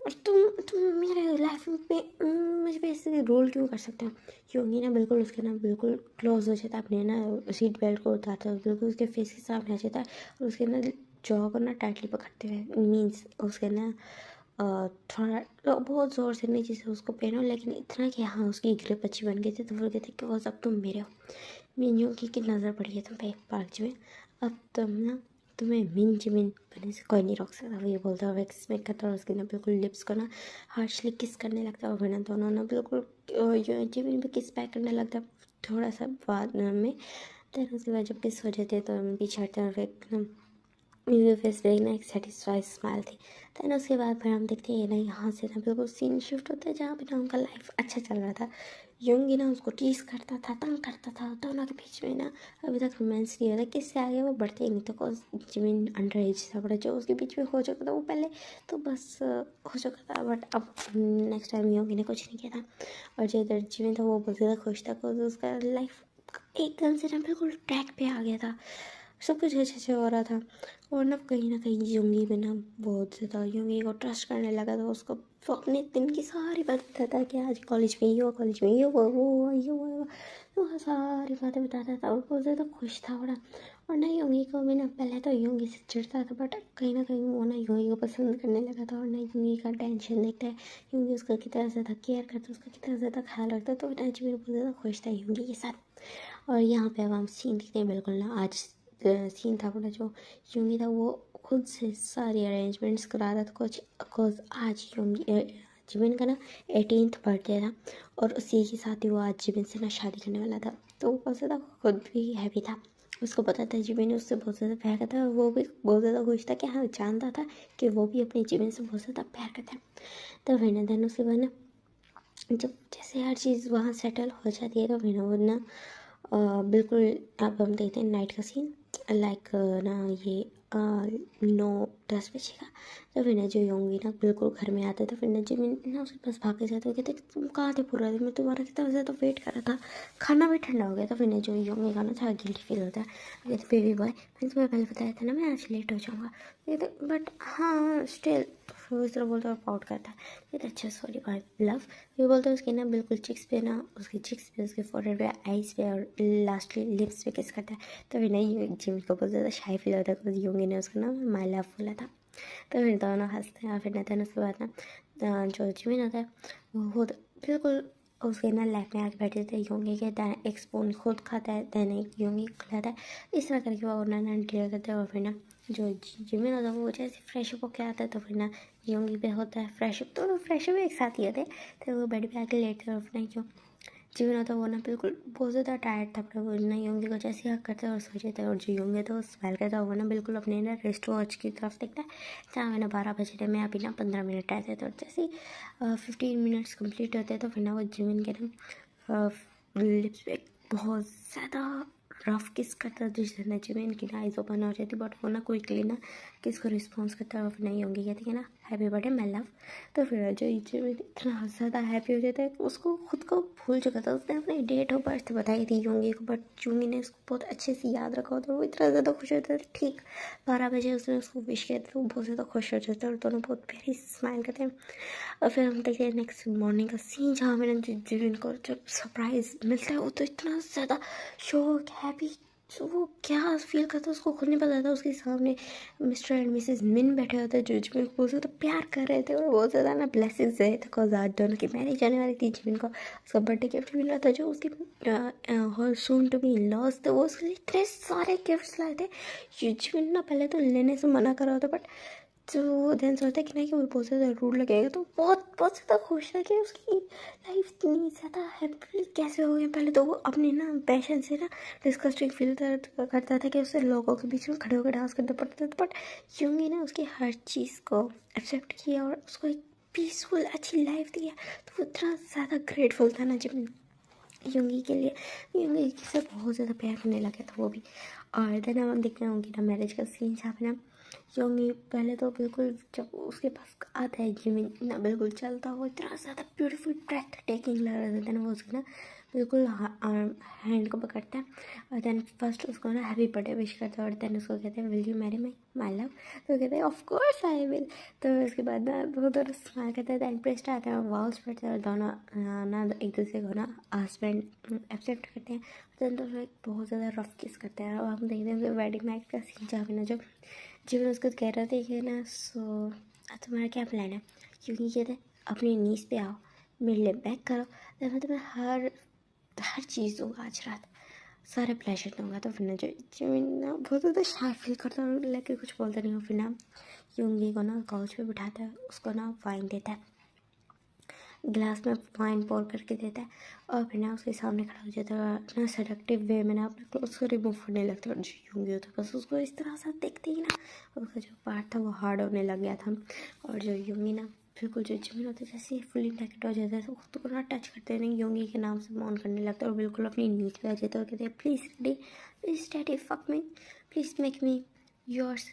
और तुम मेरे लाइफ में मुझे पे ऐसे रोल क्यों कर सकते हो? योंगी ना बिल्कुल उसके ना बिल्कुल क्लोज हो जाता है, अपने ना सीट बेल्ट को उतारता है, बिल्कुल उसके फेस के सामने आ जाता है और उसके ना जॉ को ना टाइटली पकड़ते हुए, मीन्स उसके ना थोड़ा बहुत ज़ोर से नहीं जिससे उसको पेन हो, लेकिन इतना कि हाँ उसकी ग्रिप अच्छी बन गई थी। तो फिर कहते कि बस अब तुम मेरे हो। मीन की नज़र पड़ी है तुम पे एक पार्क में, अब तुम ना तुम्हें मिन जिमिन बनने से कोई नहीं रोक सकता। वो ये बोलता है वैक्स में करता है और उसके ना बिल्कुल लिप्स को ना हार्शली किस करने लगता है और फिर ना दोनों ना बिल्कुल जिमिन भी किस बैक करने लगता है थोड़ा सा बाद में। देन उसके बाद जब किस हो जाते हैं तो हम पीछे हटते हैं और एकदम मेरे फेस पे ना एक सेटिस्फाइड स्माइल थी। देन उसके बाद फिर हम देखते हैं ना यहाँ से ना बिल्कुल सीन शिफ्ट होता है जहाँ पे ना उनका लाइफ अच्छा चल रहा था। योंगी ना उसको टीज करता था, तंग करता था, दोनों के बीच में ना अभी तक रोमांस नहीं होता, किससे आगे वो बढ़ते ही नहीं थे। बिकॉज जिमिन अंडर एज था बड़ा, जो उसके बीच में हो चुका था वो पहले तो बस हो चुका था। बट अब नेक्स्ट टाइम योंगी ने कुछ नहीं किया था और जो इधर जिमिन था वो बहुत ज़्यादा खुश था बिकॉज उसका लाइफ एकदम से ना बिल्कुल ट्रैक पे आ गया था, सब कुछ अच्छे से हो रहा था। और ना कहीं यूंगी भी ना बहुत ज़्यादा यूंगी को ट्रस्ट करने लगा था। उसको वो अपने दिन की सारी बात बताता कि आज कॉलेज में ये हुआ, कॉलेज में ये हुआ, वो हुआ, ये हुआ, वो सारी बातें बताता था। वो बहुत ज़्यादा खुश था बड़ा। और ना यूंगी को भी ना पहले तो यूंगी से चिढ़ता था, बट कहीं ना कहीं वो ना यूंगी को पसंद करने लगा था। और ना यूंगी का टेंशन देखता है, यूंगी उसका कितना ज़्यादा केयर करता है, उसका कितना ज़्यादा ख्याल रखता है। तो ना जिमिन बहुत ज़्यादा खुश था यूंगी के साथ। और यहाँ पे अब हम सीन दिखते हैं बिल्कुल ना। आज सीन था पूरा जो यूंगी था वो खुद से सारी अरेंजमेंट्स करा रहा था कुछ, बिकॉज आज जिमिन का ना 18th बर्थडे था। और उसी के साथ ही वो आज जिमिन से ना शादी करने वाला था। तो वो बहुत ज़्यादा खुद भी हैप्पी था। उसको पता था जिमिन उससे बहुत ज़्यादा प्यार करता है। और वो भी बहुत ज़्यादा खुश था कि हाँ, जानता था कि वो भी अपने जिमिन से बहुत ज़्यादा प्यार करता है। तो फिर ना देन उसके बाद ना जब जैसे हर चीज़ वहाँ सेटल हो जाती है तो फिर वो ना बिल्कुल अब हम देखते हैं नाइट का सीन। लाइक ना ये 9-10 बजे का। तो फिर ना जो योंगी ना बिल्कुल घर में आता है। तो फिर ना जिमिन ना उसके पास भाग के जाते हो, कहते तुम कहाँ थे पूरा दिन, मैं तुम्हारा कितना ज़्यादा वेट कर रहा था, खाना भी ठंडा हो गया। तो फिर ना जो योंगी का ना थोड़ा गिल्टी फील होता है, कहते बेबी बॉय मैंने तुम्हें पहले बताया था ना मैं आज लेट हो जाऊँगा। कहते बट हाँ स्टिल, वो इस तरह बोलता है और पाउट करता है। कहते अच्छा सॉरी भाई लव। ये बोलते हैं उसके ना बिल्कुल चिक्स पे ना, उसकी चिक्स पे, उसके फोrehead पे, आइज़ पे और लास्टली लिप्स पे किस करता है। तो फिर नहीं जिमी को बहुत ज़्यादा शाई फील होता है बिकॉज यूंगी ने उसका नाम माई लव बोला था। तो फिर दोनों हंसते हैं। और फिर नतन उसके बाद ना जो जिमिन होता है वो खुद बिल्कुल उसके ना लैप में आके बैठे थे यूंगी के। दैन एक स्पून खुद खाता है, दैन एक यूंगी खिलाता है। इस तरह करके वो ना डील करते हैं। और फिर ना जो जिमिन होता है वो जैसे फ्रेश अप होके आता है तो फिर ना यूंगी पे होता है फ्रेश अप। तो फ्रेश अप एक साथ ही होते हैं। तो वो बेड पे आके लेटते हैं। और फिर जो जिमिन होता है वो ना बिल्कुल बहुत ज़्यादा टायर्ड था, पर वो ना योंगी को जैसे हक करता है और सो जाता है। और जो योंगी था वो स्माइल करता है। वो ना बिल्कुल अपने ना रिस्ट वॉच की तरफ देखता है जहाँ मैंने 12 बजे थे, मैं अभी ना 15 मिनट आए थे। तो जैसे ही 15 मिनट्स कंप्लीट होते हैं तो फिर ना वो जिमिन के ना लिप्स पे बहुत ज़्यादा रफ किस करता है, जिससे ना जिमिन की ना आइज़ ओपन हो जाती। बट वो ना क्विकली ना किस को रिस्पॉन्स करता है। और फिर नहीं योंगी कहती है ना हैप्पी बर्थडे माय लव। तो फिर जो जिमिन इतना ज़्यादा हैप्पी हो जाता है, उसको खुद को भूल चुका था। उसने अपनी डेट ऑफ बर्थ बताई थी यूंगी को, बट यूंगी ने उसको बहुत अच्छे से याद रखा होता। वो इतना ज़्यादा खुश होता था। ठीक 12 बजे उसने उसको विश किया था, तो वो बहुत ज़्यादा खुश हो जाता है और दोनों बहुत प्यारी स्माइल करते हैं। और फिर हम देखते हैं नेक्स्ट मॉर्निंग का सीन जहाँ मैंने जिमिन को जब सरप्राइज़ मिलता है वो तो इतना ज़्यादा शॉक हैप्पी, तो वो क्या फील करता है उसको खुद नहीं पता था। उसके सामने मिस्टर एंड मिसेस मिन बैठे होते हैं जो जिमिन को बहुत ज़्यादा प्यार कर रहे थे और बहुत ज़्यादा ना ब्लेसिंग्स दे रहे थे। बिकॉज आज दोनों की मैरिज आने वाली थी। जिमिन को उसका बर्थडे गिफ्ट मिल रहा था जो उसके soon to be in laws थे, वो उसके लिए इतने सारे गिफ्ट्स लाए थे। जिमिन ना पहले तो लेने से मना कर रहा था, बट तो वो देन सोचता है कि नहीं कि वो बहुत ज़्यादा रूड लगेगा। तो बहुत बहुत ज़्यादा खुश था कि उसकी लाइफ इतनी ज़्यादा हैप्पी कैसे हो गई। पहले तो वो अपने ना पैशन से ना डिस्कस्टिंग फील करता था कि उसे लोगों के बीच में खड़े होकर डांस करना पड़ता था। बट यूंगी ने उसकी हर चीज़ को एक्सेप्ट किया और उसको एक पीसफुल अच्छी लाइफ दी है। तो वो इतना ज़्यादा ग्रेटफुल था ना जब यूंगी के लिए। यूंगी से बहुत ज़्यादा प्यार करने लगा था वो भी। और देन हम देखते हैं उनकी ना मैरिज का सीन जहाँ पे ना योंगी पहले तो बिल्कुल जब उसके पास आता है जिमिन ना बिल्कुल चलता हुआ इतना ज़्यादा ब्यूटीफुल ब्रेथ टेकिंग लग रहा था। देन वो उसको ना बिल्कुल हैंड को पकड़ता है और देन फर्स्ट उसको ना हैप्पी बर्थडे विश करता है। और देन उसको कहते हैं will you Mary my love. तो कहते हैं ऑफ कोर्स आई विल। तो उसके बाद ना वो दोनों स्माइल करते हैं, देन प्रेस्ट आते हैं, वॉल्स पढ़ते हैं और दोनों ना एक दूसरे को ना हस्बैंड एक्सेप्ट करते हैं। देन तो एक बहुत ज़्यादा रफ किस करते हैं। और हम देखते हैं वेडिंग नाइट का सीन जहाँ पे ना जो जीवन उसको कह रहा था कि ना सो तुम्हारा क्या प्लान है, क्योंकि कहते अपनी नीज पे आओ, मेरे लिए बैक करो, तो मैं तुम्हें हर हर चीज़ दूँगा आज रात, सारे प्लेजर दूँगा। तो फिर ना जो जिमिन ना बहुत ज़्यादा शाय फील करता है और लेके कुछ बोलता नहीं हो। फिर ना यूंगी को ना काउच पे बिठाता है, उसको ना वाइन देता है, गिलास में वाइन पोर करके देता है। और फिर ना उसके सामने खड़ा हो जाता है ना सेडक्टिव वे में ना अपने क्लोथ्स को रिमूव करने लगता है। और जो यूंगी होता है बस उसको इस तरह से देखते ही ना उसका जो पार्ट था वो हार्ड होने लग गया था। और जो यूंगी ना बिल्कुल जो जिमिन होता है जैसे फुली पैकेट हो जाता है तो खुद को ना टच करते नहीं यूंगी के नाम से मौन करने लगता है और बिल्कुल अपनी नीच पे आ जाता है और कहते हैं please daddy fuck me, please make me yours.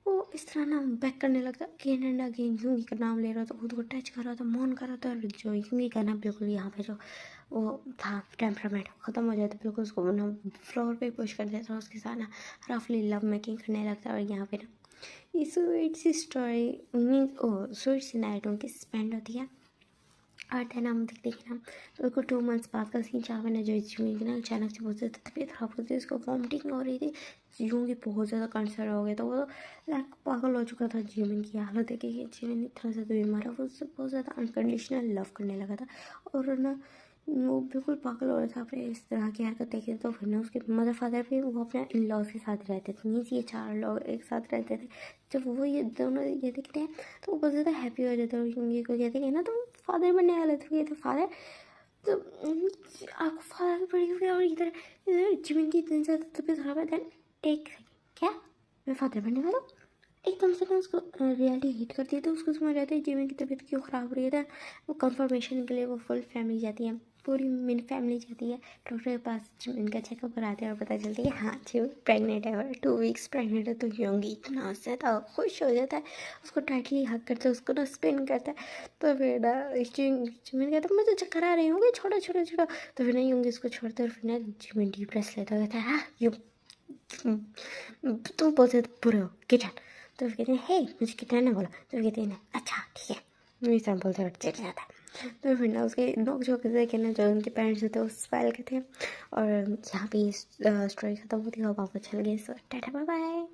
वो इस तरह ना बैक करने लगता अगेन एंड अगेन, यूंगी का नाम ले रहा था, खुद को टच कर रहा था, मौन कर रहा था, और जो यूंगी का ना बिल्कुल यहाँ पे जो वो था टेम्परामेंट ख़त्म हो जाता, बिल्कुल उसको ना फ्लोर पे पुश कर देता, उसके साथ ना रफली लव मेकिंग करने लगता। और यहाँ पे ना ये स्वीट सी स्टोरी मीन स्वीट सी नाइट उनकी स्पेंड होती है। और देन हम देखते हैं ना बिल्कुल 2 मंथ्स बाद का सीन, जहाँ पे ना जो यूंगी की ना अचानक से बहुत ज़्यादा तबीयत खराब होती है, उसको वॉमिटिंग हो रही थी, यूंगी बहुत ज़्यादा कंसर्न हो गया, तो वो लाइक पागल हो चुका था। जिमिन की हालत देखी कि जिमिन इतना ज़्यादा बीमार है, वो उससे बहुत ज़्यादा अनकंडीशनल लव करने लगा था, और ना वो बिल्कुल पागल हो रहा था अपने इस तरह की हरकत देखे। तो फिर ना उसके मदर फादर भी वो अपने इन लॉज के साथ रहते थे, मीन्स ये 4 लोग एक साथ रहते थे। जब वो ये दोनों ये देखते हैं तो वो बहुत ज़्यादा हैप्पी हो जाता है, और यूंगी को कहते हैं ना तुम फादर बनने वाले थे, ये तो फादर, तो आपको फादर पड़ी हुई है, और इधर इधर जिमिन की इतनी ज़्यादा तबीयत खराब है। देन एक सेकंड, क्या मैं फादर बनने वाला हूँ? एकदम से ना उसको रियलिटी हिट करती है, तो उसको समझ आता है जिमिन की तबीयत क्यों ख़राब हो रही है। वो कंफर्मेशन के लिए वो फुल फैमिली जाती है, पूरी मेरी फैमिली जाती है डॉक्टर के पास, जिमिन का चेकअप कराते हैं, और पता चलती है हाँ जिमिन प्रेग्नेंट है, और 2 वीक्स प्रेग्नेंट है। तो योंगी इतना ज़्यादा खुश हो जाता है, उसको टाइटली हग करता है, उसको ना स्पिन करता है। तो फिर ना जिमिन कहता है मैं तो चक्कर आ रही हूँ, छोड़ो छोड़ो छोड़ो। तो फिर ना योंगी उसको छोड़ते, और फिर ना जिमिन डीप ब्रेथ लेता कहता है हाँ यू तुम बहुत ज़्यादा बुरे हो किचन। तो फिर कहते हैं हे मुझे कितना ने बोला, तो फिर कहते हैं अच्छा ठीक है, मेरी सैम्पल से चिट जाता है। तो फिर ना उसके नोक झोंक से कहना जो उनके पेरेंट्स होते हैं वो स्माइल करते हैं। और यहाँ पे स्टोरी खत्म होती है। और आपको अच्छा लगे सो टाटा बाय बाय।